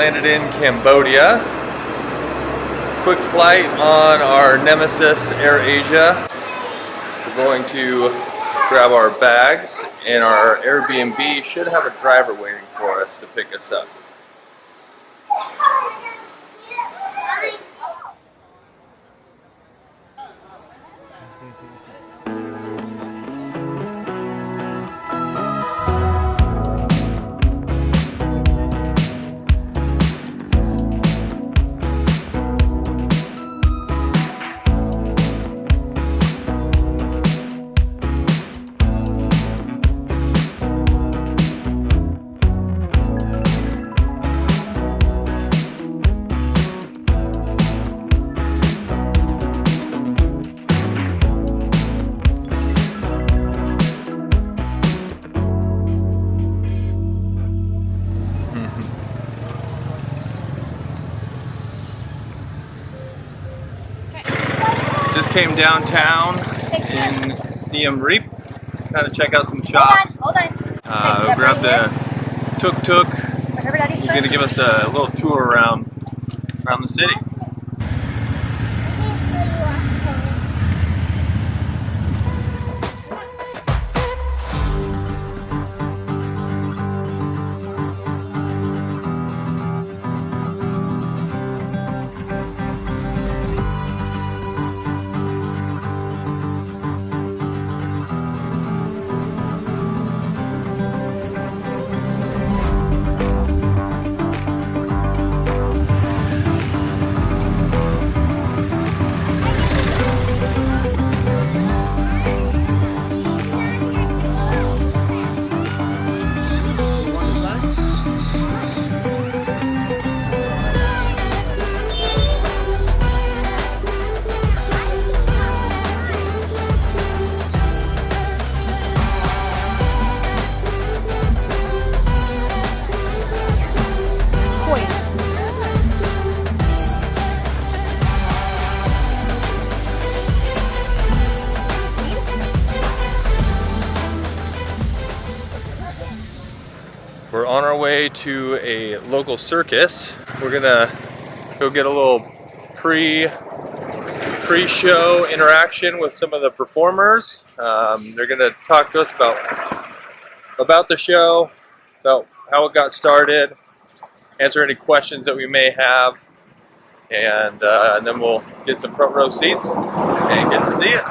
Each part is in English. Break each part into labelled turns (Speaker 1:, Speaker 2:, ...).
Speaker 1: landed in Cambodia. Quick flight on our Nemesis Air Asia. We're going to grab our bags, and our Airbnb should have a driver waiting for us to pick us up. Just came downtown in Siem Reap, kind of check out some shops. Grab the tuk-tuk. He's going to give us a little tour around the city. We're on our way to a local circus. We're gonna go get a little pre-show interaction with some of the performers. They're gonna talk to us about the show, about how it got started, answer any questions that we may have, and then we'll get some front row seats and get to see it.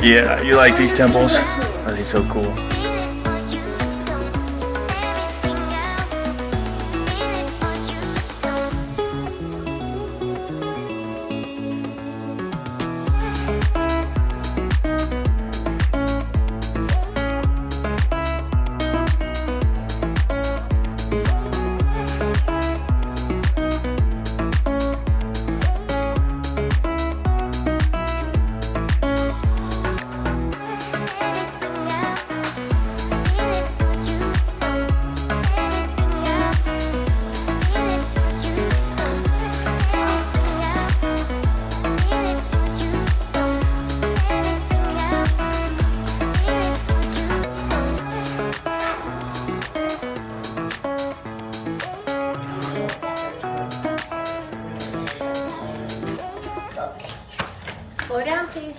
Speaker 2: Yeah, you like these temples? Are they so cool?
Speaker 3: Slow down, please.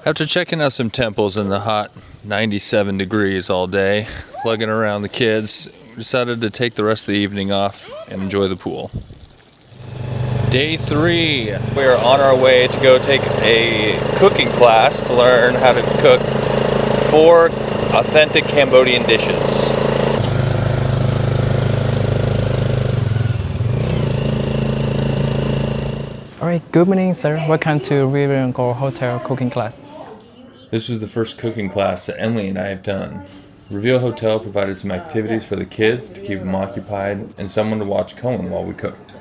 Speaker 1: After checking out some temples in the hot 97 degrees all day, lugging around the kids, we decided to take the rest of the evening off and enjoy the pool. Day 3, we are on our way to go take a cooking class to learn how to cook 4 authentic Cambodian dishes.
Speaker 4: Alright, good morning, sir. Welcome to River Angkor Hotel cooking class.
Speaker 1: This was the first cooking class that Emily and I have done. Reveal Hotel provided some activities for the kids to keep them occupied and someone to watch Cohen while we cooked.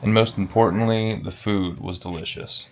Speaker 1: And most importantly, the food was delicious.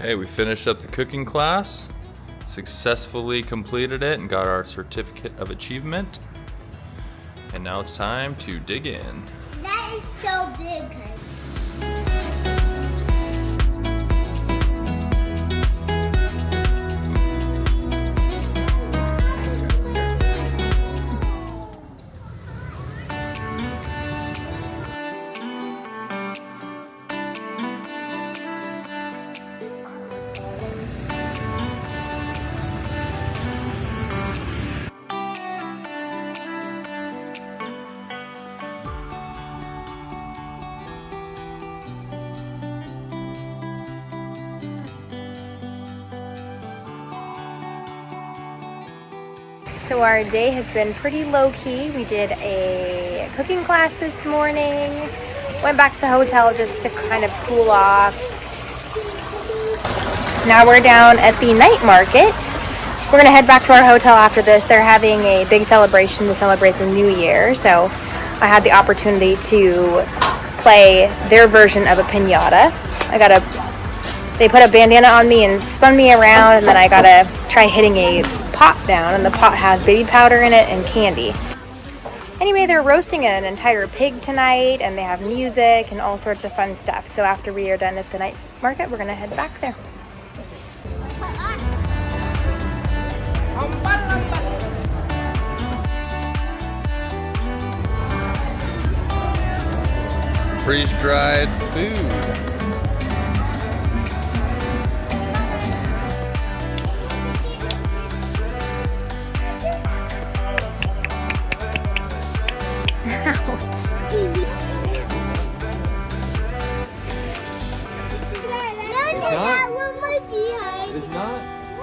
Speaker 1: Hey, we finished up the cooking class, successfully completed it and got our certificate of achievement. And now it's time to dig in.
Speaker 3: That is so big. So our day has been pretty low-key. We did a cooking class this morning, went back to the hotel just to kind of cool off. Now we're down at the night market. We're gonna head back to our hotel after this. They're having a big celebration to celebrate the new year, so I had the opportunity to play their version of a piñata. They put a bandana on me and spun me around, and then I gotta try hitting a pot down, and the pot has baby powder in it and candy. Anyway, they're roasting an entire pig tonight, and they have music and all sorts of fun stuff. So after we are done at the night market, we're gonna head back there.
Speaker 1: Freeze-dried food. It's not?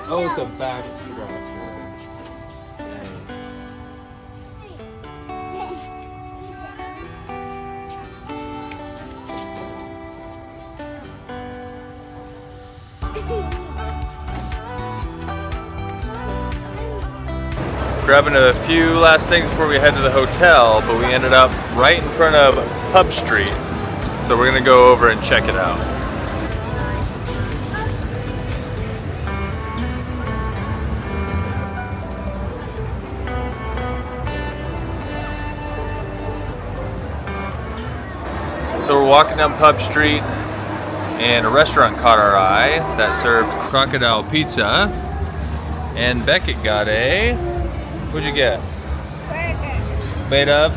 Speaker 1: Oh, it's a back scratcher. Grabbing a few last things before we head to the hotel, but we ended up right in front of Pub Street. So we're gonna go over and check it out. So we're walking down Pub Street, and a restaurant caught our eye that served crocodile pizza. And Beckett got a, what'd you get?
Speaker 3: Burger.
Speaker 1: Made of?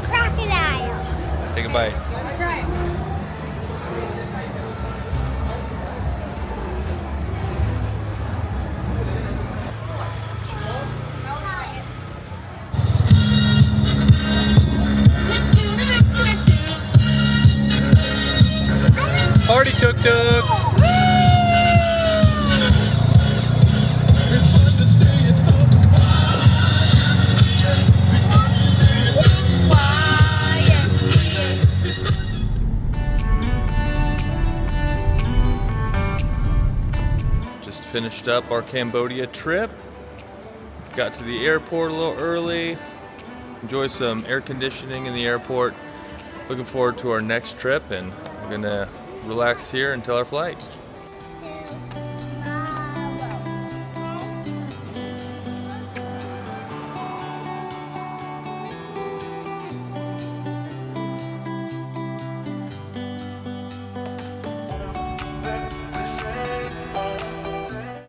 Speaker 3: Crocodile.
Speaker 1: Take a bite.
Speaker 3: Try it.
Speaker 1: Party tuk-tuk! Just finished up our Cambodia trip. Got to the airport a little early. Enjoy some air conditioning in the airport. Looking forward to our next trip, and we're gonna relax here until our flight.